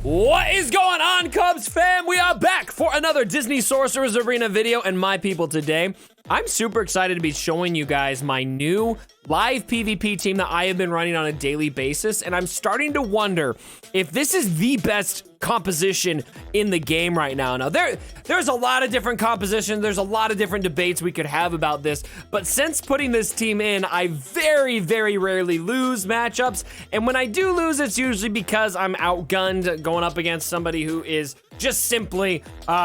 What is going on, Cubs fam? We are back for another Disney Sorcerer's Arena video, and my people, today I'm super excited to be showing you guys my new live PvP team that I have been running on a daily basis, and I'm starting to wonder if this is the best composition in the game right now. Now, there's a lot of different compositions, there's a lot of different debates we could have about this, but since putting this team in, I very, very rarely lose matchups, and when I do lose, it's usually because I'm outgunned going up against somebody who is just simply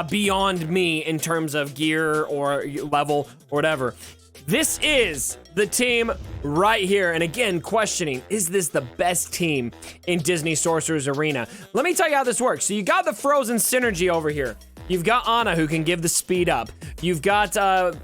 beyond me in terms of gear or level or whatever. This is the team right here, and again, questioning, is this the best team in Disney Sorcerer's Arena? Let me tell you how this works. So you got the Frozen Synergy over here. You've got Anna, who can give the speed up. You've got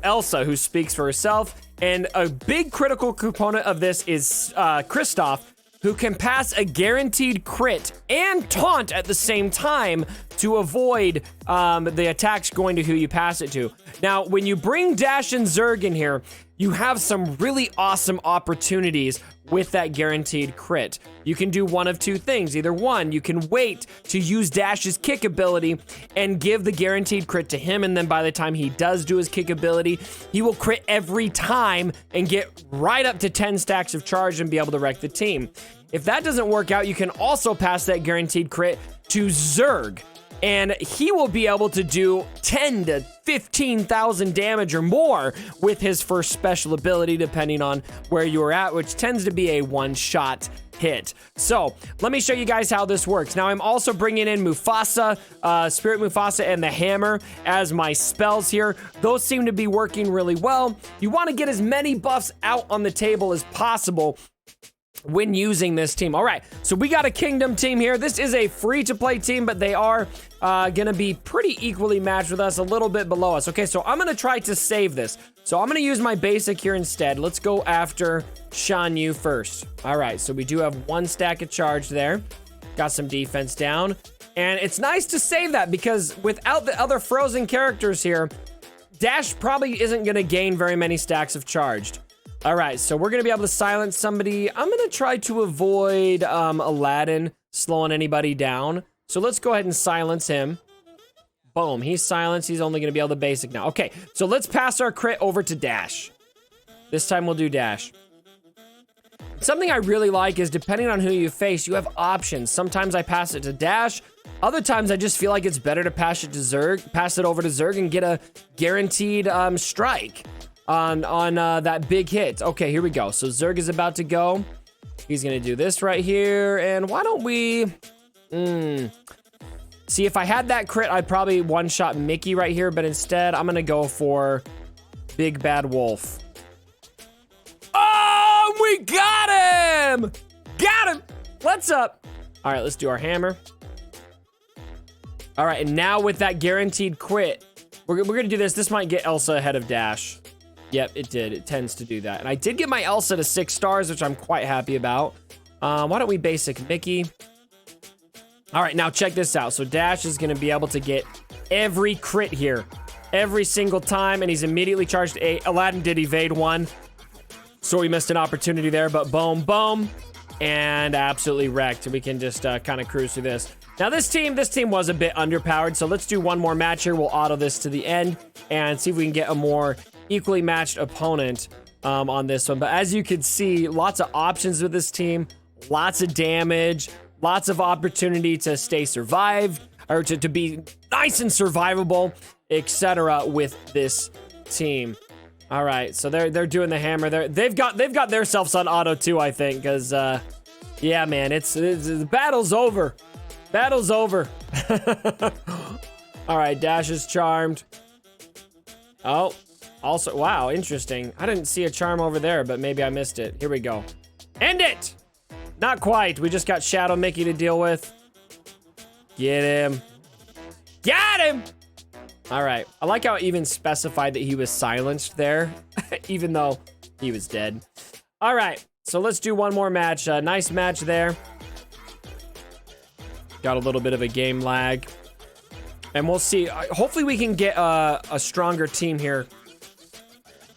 Elsa, who speaks for herself, and a big critical component of this is Kristoff, who can pass a guaranteed crit and taunt at the same time to avoid the attacks going to who you pass it to. Now, when you bring Dash and Zerg in here, you have some really awesome opportunities with that guaranteed crit. You can do one of two things. Either one, you can wait to use Dash's kick ability and give the guaranteed crit to him, and then by the time he does do his kick ability, he will crit every time and get right up to 10 stacks of charge and be able to wreck the team. If that doesn't work out, you can also pass that guaranteed crit to Zerg, and he will be able to do 10 to 15,000 damage or more with his first special ability, depending on where you're at, which tends to be a one-shot hit. So let me show you guys how this works. Now, I'm also bringing in Mufasa, Spirit Mufasa, and the Hammer as my spells here. Those seem to be working really well. You want to get as many buffs out on the table as possible when using this team. All right, so we got a Kingdom team here. This is a free-to-play team, but they are gonna be pretty equally matched with us, a little bit below us. Okay, so I'm gonna try to save this. So I'm gonna use my basic here instead. Let's go after Shan Yu first. All right, so we do have one stack of charge there. Got some defense down. And it's nice to save that because without the other frozen characters here, Dash probably isn't gonna gain very many stacks of charged. All right, so we're gonna be able to silence somebody. I'm gonna try to avoid Aladdin slowing anybody down. So let's go ahead and silence him. Boom, he's silenced. He's only gonna be able to basic now. Okay, so let's pass our crit over to Dash. This time we'll do Dash. Something I really like is depending on who you face, you have options. Sometimes I pass it to Dash. Other times I just feel like it's better to pass it to Zerg, pass it over to Zerg and get a guaranteed strike on that big hit. Okay, here we go. So Zerg is about to go. He's gonna do this right here. And why don't we... See, if I had that crit, I'd probably one-shot Mickey right here, but instead, I'm gonna go for Big Bad Wolf. Oh, we got him! Got him! What's up? All right, let's do our hammer. All right, and now with that guaranteed crit, we're gonna do this. This might get Elsa ahead of Dash. Yep, it did. It tends to do that. And I did get my Elsa to 6 stars, which I'm quite happy about. Why don't we basic Mickey? All right, now check this out. So Dash is going to be able to get every crit here. Every single time, and he's immediately charged 8. Aladdin did evade 1. So we missed an opportunity there, but boom, boom. And absolutely wrecked. We can just kind of cruise through this. Now this team was a bit underpowered, so let's do one more match here. We'll auto this to the end and see if we can get a more equally matched opponent on this one. But as you can see, lots of options with this team, lots of damage, lots of opportunity to stay survived, or to be nice and survivable, etc. with this team. All right, so they're doing the hammer there. They've got themselves on auto too, I think, because yeah, man, it's the battle's over. Battle's over. All right, Dash is charmed. Oh, also, wow, interesting. I didn't see a charm over there, but maybe I missed it. Here we go. End it! Not quite. We just got Shadow Mickey to deal with. Get him. Got him! All right. I like how it even specified that he was silenced there, even though he was dead. All right. So let's do one more match. Nice match there. Got a little bit of a game lag. And we'll see. Hopefully we can get a stronger team here.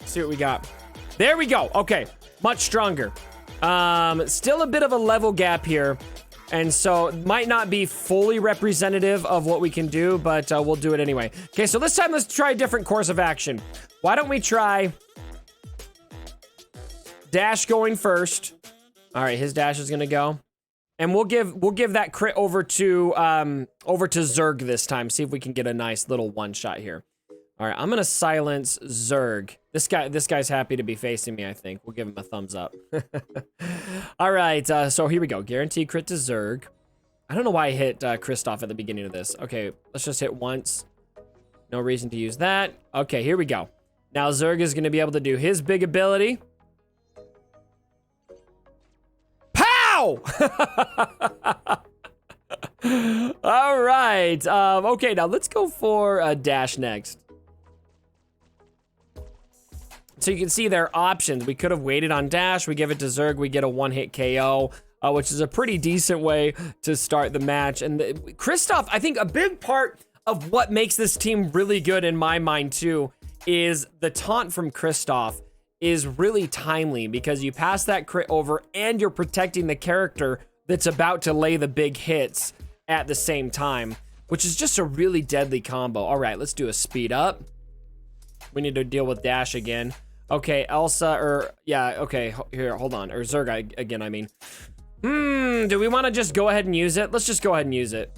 See what we got. There we go. Okay. Much stronger. Still a bit of a level gap here. And so it might not be fully representative of what we can do, but we'll do it anyway. Okay, so this time let's try a different course of action. Why don't we try Dash going first? All right, his dash is gonna go. And we'll give that crit over to Zerg this time. See if we can get a nice little one shot here. All right, I'm gonna silence Zerg. This guy's happy to be facing me, I think. We'll give him a thumbs up. All right, so here we go. Guaranteed crit to Zerg. I don't know why I hit Kristoff at the beginning of this. Okay, let's just hit once. No reason to use that. Okay, here we go. Now Zerg is gonna be able to do his big ability. Pow! All right. Okay, now let's go for Dash next. So you can see there are options. We could have waited on Dash. We give it to Zerg. We get a one-hit KO, which is a pretty decent way to start the match. And Kristoff, I think a big part of what makes this team really good in my mind too is the taunt from Kristoff is really timely because you pass that crit over and you're protecting the character that's about to lay the big hits at the same time, which is just a really deadly combo. All right, let's do a speed up. We need to deal with Dash again. Okay, Elsa, okay, here, hold on. Or Zerg again, I mean. Do we want to just go ahead and use it? Let's just go ahead and use it.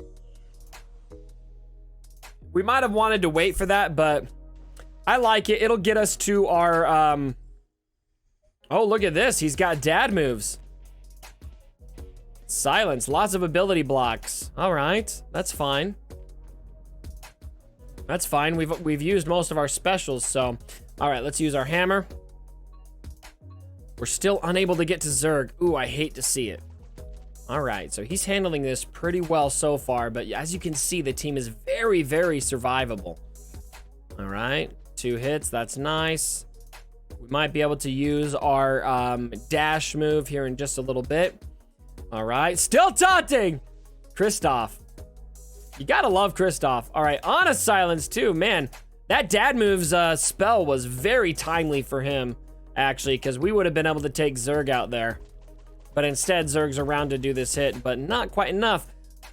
We might have wanted to wait for that, but I like it. It'll get us to our, oh, look at this. He's got dad moves. Silence, lots of ability blocks. All right, that's fine. That's fine. We've used most of our specials, so all right, let's use our hammer. We're still unable to get to Zerg. Ooh, I hate to see it. All right, so he's handling this pretty well so far, but as you can see, the team is very, very survivable. All right, 2 hits, that's nice. We might be able to use our dash move here in just a little bit. All right, still taunting! Kristoff. You gotta love Kristoff. All right, on a silence too, man. That dad moves spell was very timely for him, actually, because we would have been able to take Zerg out there. But instead, Zerg's around to do this hit, but not quite enough.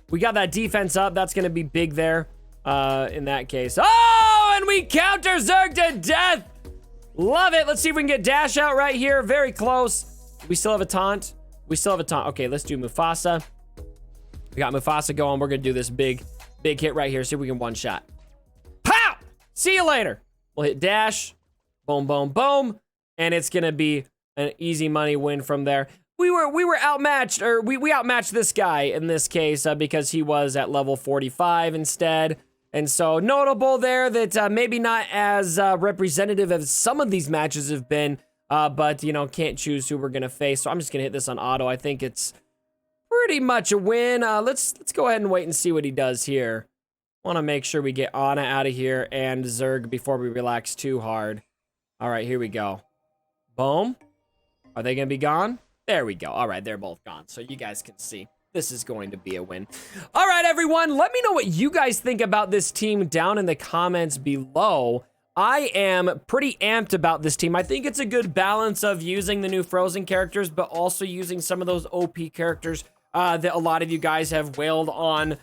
We got that defense up. That's gonna be big there in that case. Oh, and we counter Zerg to death! Love it. Let's see if we can get Dash out right here. Very close. We still have a taunt. We still have a taunt. Okay, let's do Mufasa. We got Mufasa going. We're gonna do this big hit right here. See if we can one-shot. Pow! See you later. We'll hit Dash. Boom, boom, boom. And it's gonna be an easy money win from there. We were outmatched, or we outmatched this guy in this case because he was at level 45 instead. And so notable there that maybe not as representative as some of these matches have been, but you know, can't choose who we're gonna face. So I'm just gonna hit this on auto. I think it's pretty much a win. Let's go ahead and wait and see what he does here. Want to make sure we get Ana out of here and Zerg before we relax too hard. All right, here we go. Boom. Are they gonna be gone? There we go. All right, they're both gone. So you guys can see this is going to be a win. All right, everyone, let me know what you guys think about this team down in the comments below. I am pretty amped about this team. I think it's a good balance of using the new Frozen characters, but also using some of those OP characters that a lot of you guys have wailed on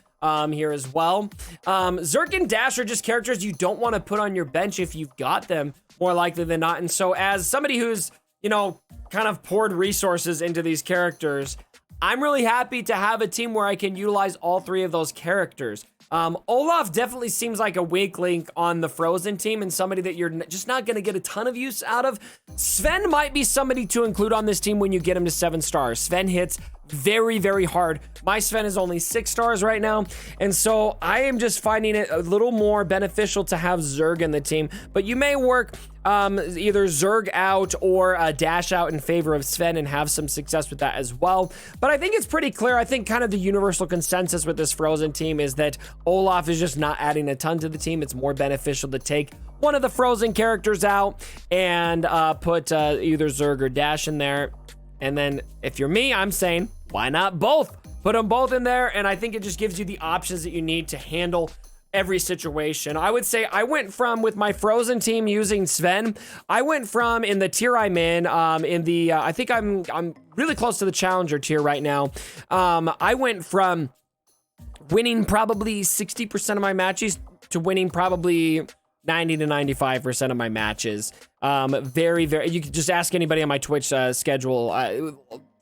here as well. Zerg and Dash are just characters you don't want to put on your bench if you've got them, more likely than not. And so as somebody who's, you know, kind of poured resources into these characters, I'm really happy to have a team where I can utilize all 3 of those characters. Olaf definitely seems like a weak link on the Frozen team and somebody that you're just not going to get a ton of use out of. Sven might be somebody to include on this team when you get him to 7 stars. Sven hits very, very hard. My Sven is only 6 stars right now, and so I am just finding it a little more beneficial to have Zerg in the team, but you may work either Zerg out or Dash out in favor of Sven and have some success with that as well. But I think it's pretty clear. I think kind of the universal consensus with this Frozen team is that Olaf is just not adding a ton to the team. It's more beneficial to take one of the Frozen characters out and put either Zerg or Dash in there. And then if you're me, I'm saying, why not both? Put them both in there, and I think it just gives you the options that you need to handle every situation. I would say I went from, with my Frozen team using Sven, I went from, in the tier I'm in the, I think I'm really close to the Challenger tier right now. I went from winning probably 60% of my matches to winning probably 90 to 95% of my matches. Very, you can just ask anybody on my Twitch schedule.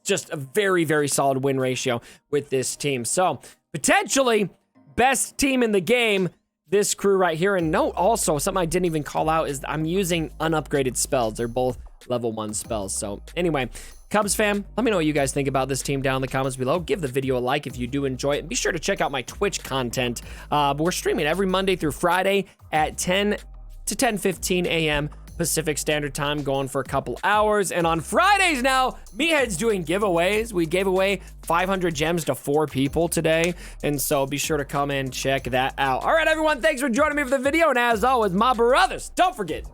Just a very, very solid win ratio with this team. So potentially best team in the game, this crew right here. And note also, something I didn't even call out is I'm using unupgraded spells. They're both level 1 spells. So anyway, Cubs fam, let me know what you guys think about this team down in the comments below. Give the video a like if you do enjoy it. And be sure to check out my Twitch content. We're streaming every Monday through Friday at 10 to 10:15 a.m. Pacific Standard Time, going for a couple hours. And on Fridays now, Meathead's doing giveaways. We gave away 500 gems to 4 people today. And so be sure to come and check that out. All right, everyone, thanks for joining me for the video. And as always, my brothers, don't forget